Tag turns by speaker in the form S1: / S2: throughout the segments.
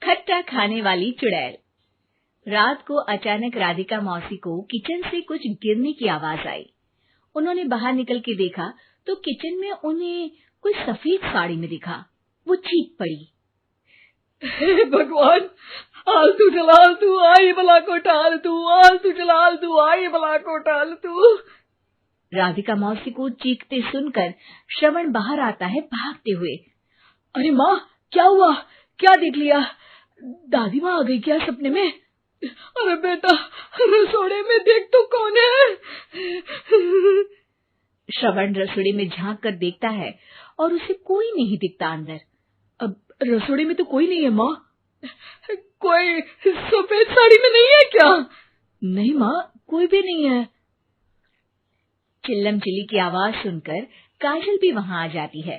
S1: खट्टा खाने वाली चुड़ैल। रात को अचानक राधिका मौसी को किचन से कुछ गिरने की आवाज आई। उन्होंने बाहर निकल के देखा तो किचन में उन्हें कोई सफेद साड़ी में दिखा। वो चीख पड़ी,
S2: हे भगवान, आलतू जलाल तू आई भला को टाल तू, आलतू जलाल तू आई भला को टाल तू।
S1: राधिका मौसी को चीखते सुनकर श्रवण बाहर आता है भागते हुए।
S2: अरे माँ, क्या हुआ? क्या देख लिया? दादी माँ आ गई क्या सपने में? अरे बेटा, रसोड़े में देख तो कौन है?
S1: श्रवण रसोड़े में झांक कर देखता है और उसे कोई नहीं दिखता अंदर।
S2: अब रसोड़े में तो कोई नहीं है माँ। कोई सफेद साड़ी में नहीं है क्या? नहीं माँ, कोई भी नहीं है।
S1: चिल्लम चिल्ली की आवाज सुनकर काजल भी वहां आ जाती है।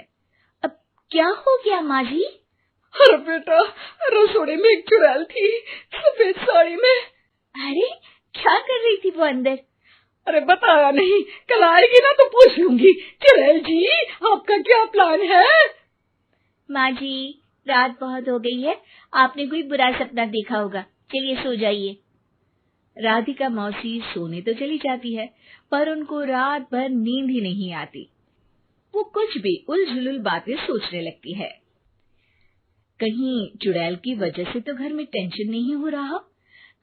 S1: अब क्या हो गया माँ जी?
S2: अरे बेटा, रसोड़े में एक चुड़ैल थी सफेद साड़ी में।
S1: अरे क्या कर रही थी वो अंदर?
S2: अरे बताया नहीं, कल आएगी ना तो पूछ लूंगी। चुड़ैल जी, आपका क्या प्लान है?
S1: माँ जी, रात बहुत हो गई है, आपने कोई बुरा सपना देखा होगा, चलिए सो जाइए। राधिका मौसी सोने तो चली जाती है, पर उनको रात भर नींद ही नहीं आती। वो कुछ भी उलझुल बातें सोचने लगती है। कहीं चुड़ैल की वजह से तो घर में टेंशन नहीं हो रहा,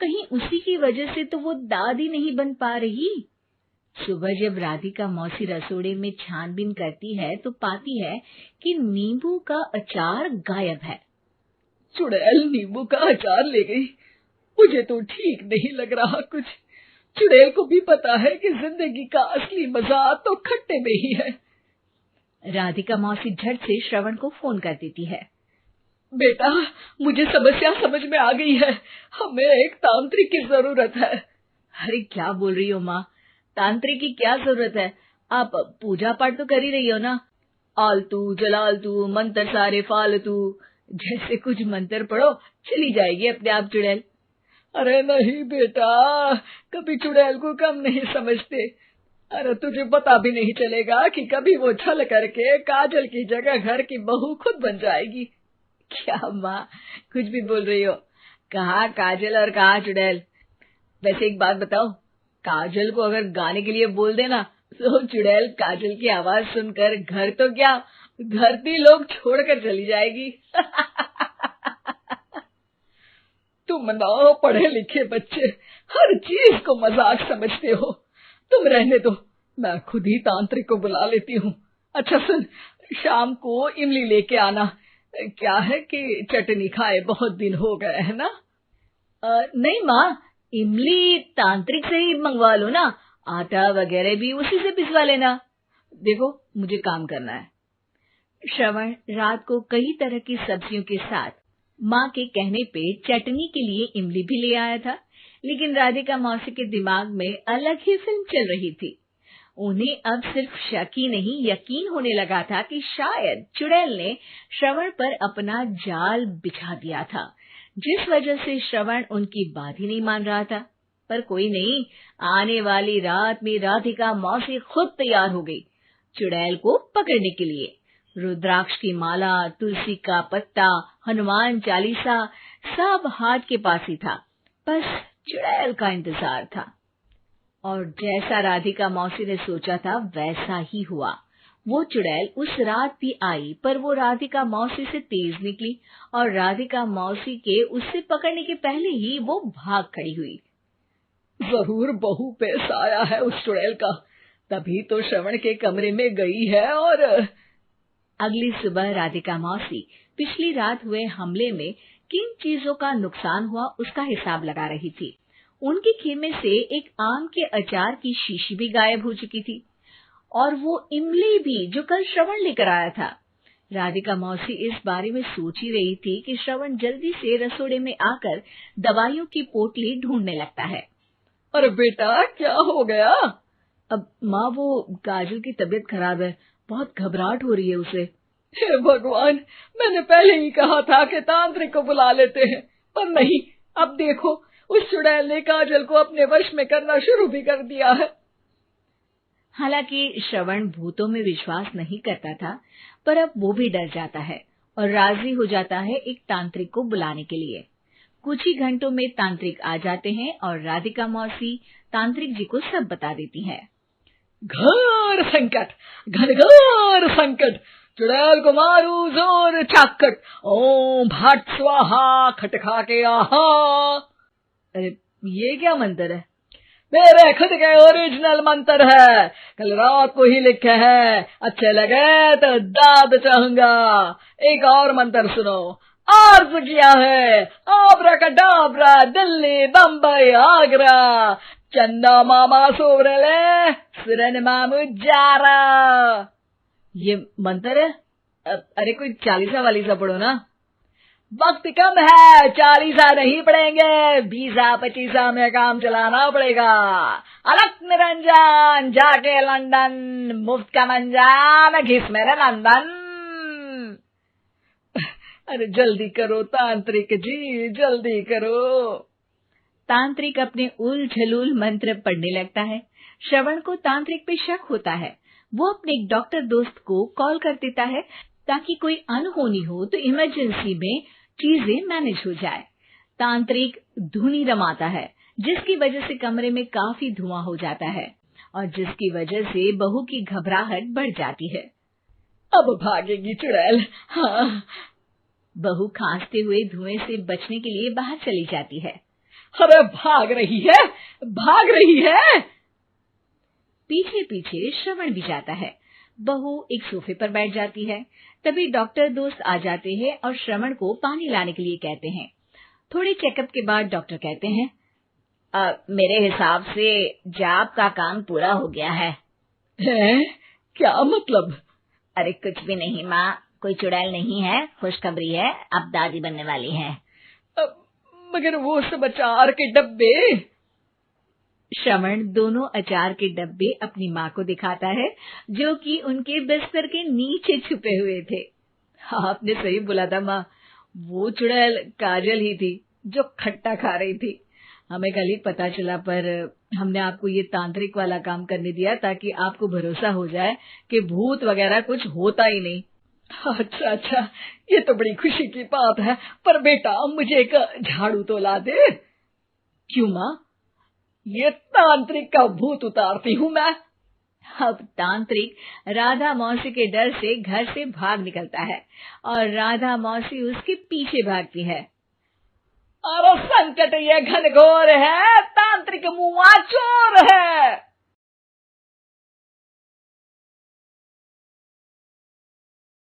S1: कहीं उसी की वजह से तो वो दादी नहीं बन पा रही। सुबह जब राधिका मौसी रसोड़े में छानबीन करती है तो पाती है कि नींबू का अचार गायब है।
S2: चुड़ैल नींबू का अचार ले गई, मुझे तो ठीक नहीं लग रहा कुछ। चुड़ैल को भी पता है कि जिंदगी का असली मजा तो खट्टे में ही है।
S1: राधिका मौसी झट से श्रवण को फोन कर देती है।
S2: बेटा, मुझे समस्या समझ में आ गई है, हमें एक तांत्रिक की जरूरत है।
S1: अरे क्या बोल रही हो माँ, तांत्रिक की क्या जरूरत है? आप पूजा पाठ तो कर ही रही हो ना। आलतू जलालतू मंत्र सारे फालतू जैसे कुछ मंत्र पढ़ो, चली जाएगी अपने आप चुड़ैल।
S2: अरे नहीं बेटा, कभी चुड़ैल को कम नहीं समझते। अरे तुझे पता भी नहीं चलेगा कि कभी वो छल करके काजल की जगह घर की बहू खुद बन जाएगी।
S1: क्या माँ, कुछ भी बोल रही हो? कहाँ काजल और कहाँ चुड़ैल? वैसे एक बात बताओ, काजल को अगर गाने के लिए बोल देना तो चुड़ैल काजल की आवाज सुनकर घर तो क्या धरती लोग छोड़कर चली जाएगी।
S2: तुम ना पढ़े लिखे बच्चे हर चीज को मजाक समझते हो। तुम रहने दो, मैं खुद ही तांत्रिक को बुला लेती हूँ। अच्छा सुन, शाम को इमली लेके आना। क्या है कि चटनी खाए बहुत दिन हो गए है ना?
S1: नहीं माँ, इमली तांत्रिक से ही मंगवा लो ना, आटा वगैरह भी उसी से पिसवा लेना। देखो मुझे काम करना है। श्रवण रात को कई तरह की सब्जियों के साथ माँ के कहने पे चटनी के लिए इमली भी ले आया था, लेकिन राधिका मौसी के दिमाग में अलग ही फिल्म चल रही थी। उन्हें अब सिर्फ शक ही नहीं यकीन होने लगा था कि शायद चुड़ैल ने श्रवण पर अपना जाल बिछा दिया था, जिस वजह से श्रवण उनकी बात ही नहीं मान रहा था। पर कोई नहीं, आने वाली रात में राधिका मौसी खुद तैयार हो गई चुड़ैल को पकड़ने के लिए। रुद्राक्ष की माला, तुलसी का पत्ता, हनुमान चालीसा सब हाथ के पास ही था, बस चुड़ैल का इंतजार था। और जैसा राधिका मौसी ने सोचा था वैसा ही हुआ। वो चुड़ैल उस रात भी आई, पर वो राधिका मौसी से तेज निकली और राधिका मौसी के उससे पकड़ने के पहले ही वो भाग खड़ी हुई।
S2: जरूर बहू पे साया है उस चुड़ैल का, तभी तो श्रवण के कमरे में गई है। और
S1: अगली सुबह राधिका मौसी पिछली रात हुए हमले में किन चीजों का नुकसान हुआ उसका हिसाब लगा रही थी। उनके खेमे से एक आम के अचार की शीशी भी गायब हो चुकी थी, और वो इमली भी जो कल श्रवण लेकर आया था। राधिका मौसी इस बारे में सोच ही रही थी कि श्रवण जल्दी से रसोड़े में आकर दवाइयों की पोटली ढूंढने लगता है।
S2: अरे बेटा, क्या हो गया?
S1: अब माँ, वो काजल की तबीयत खराब है, बहुत घबराहट हो रही है उसे।
S2: हे भगवान, मैंने पहले ही कहा था कि तांत्रिक को बुला लेते हैं, पर नहीं, अब देखो उस चुड़ैल ने काजल को अपने वश में करना शुरू भी कर दिया है।
S1: हालांकि श्रवण भूतों में विश्वास नहीं करता था, पर अब वो भी डर जाता है। और राजी हो जाता है एक तांत्रिक को बुलाने के लिए। कुछ ही घंटों में तांत्रिक आ जाते हैं और राधिका मौसी तांत्रिक जी को सब बता देती है।
S2: घोर संकट, घनघोर संकट, चुड़ैल को मारू जोर चाकट, ओम भट स्वाहा खटखा के आहा।
S1: अरे ये क्या मंत्र है?
S2: मेरे खुद के ओरिजिनल मंत्र है, कल रात को ही लिखे हैं, अच्छे लगे तो दाद चाहूंगा। एक और मंत्र सुनो। अर्ज किया है आब्राकडाब्रा, दिल्ली बम्बई आगरा, चंदा मामा सोरले सुरन मामू जारा।
S1: ये मंत्र है? अरे कोई 40 वाली सा पढ़ो ना।
S2: वक्त कम है, 40 नहीं पड़ेंगे, 20-25 में काम चलाना पड़ेगा। अलग निरंजन जाके लंदन, मुफ्त का मंजान घिस मेरे नंदन। अरे जल्दी करो तांत्रिक जी, जल्दी करो।
S1: तांत्रिक अपने उल झलूल मंत्र पढ़ने लगता है। श्रवण को तांत्रिक पे शक होता है। वो अपने एक डॉक्टर दोस्त को कॉल कर देता है ताकि कोई अनहोनी हो तो इमरजेंसी में चीजें मैनेज हो जाए। तांत्रिक धुनी रमाता है, जिसकी वजह से कमरे में काफी धुआं हो जाता है और जिसकी वजह से बहू की घबराहट बढ़ जाती है।
S2: अब भागेगी चुड़ैल। हाँ।
S1: बहू खांसते हुए धुएं से बचने के लिए बाहर चली जाती है।
S2: अरे भाग रही है, भाग रही है।
S1: पीछे पीछे श्रवण भी जाता है। बहू एक सोफे पर बैठ जाती है। तभी डॉक्टर दोस्त आ जाते हैं और श्रवण को पानी लाने के लिए कहते हैं। थोड़े चेकअप के बाद डॉक्टर कहते हैं, मेरे हिसाब से जाप का काम पूरा हो गया है।
S2: क्या मतलब?
S1: अरे कुछ भी नहीं माँ, कोई चुड़ैल नहीं है, खुशखबरी है, अब दादी बनने वाली है।
S2: मगर वो सब अचार के डब्बे।
S1: श्रवण दोनों अचार के डब्बे अपनी माँ को दिखाता है, जो कि उनके बिस्तर के नीचे छुपे हुए थे। आपने सही बोला था माँ, वो चुड़ैल काजल ही थी जो खट्टा खा रही थी। हमें कल ही पता चला, पर हमने आपको ये तांत्रिक वाला काम करने दिया ताकि आपको भरोसा हो जाए कि भूत वगैरह कुछ होता ही नहीं।
S2: अच्छा अच्छा, ये तो बड़ी खुशी की बात है, पर बेटा मुझे एक झाड़ू तो ला दे।
S1: क्यों माँ?
S2: ये तांत्रिक का भूत उतारती हूँ मैं।
S1: अब तांत्रिक राधा मौसी के डर से घर से भाग निकलता है और राधा मौसी उसके पीछे भागती है।
S2: अरे संकट ये घनघोर है, तांत्रिक मुआ चोर है।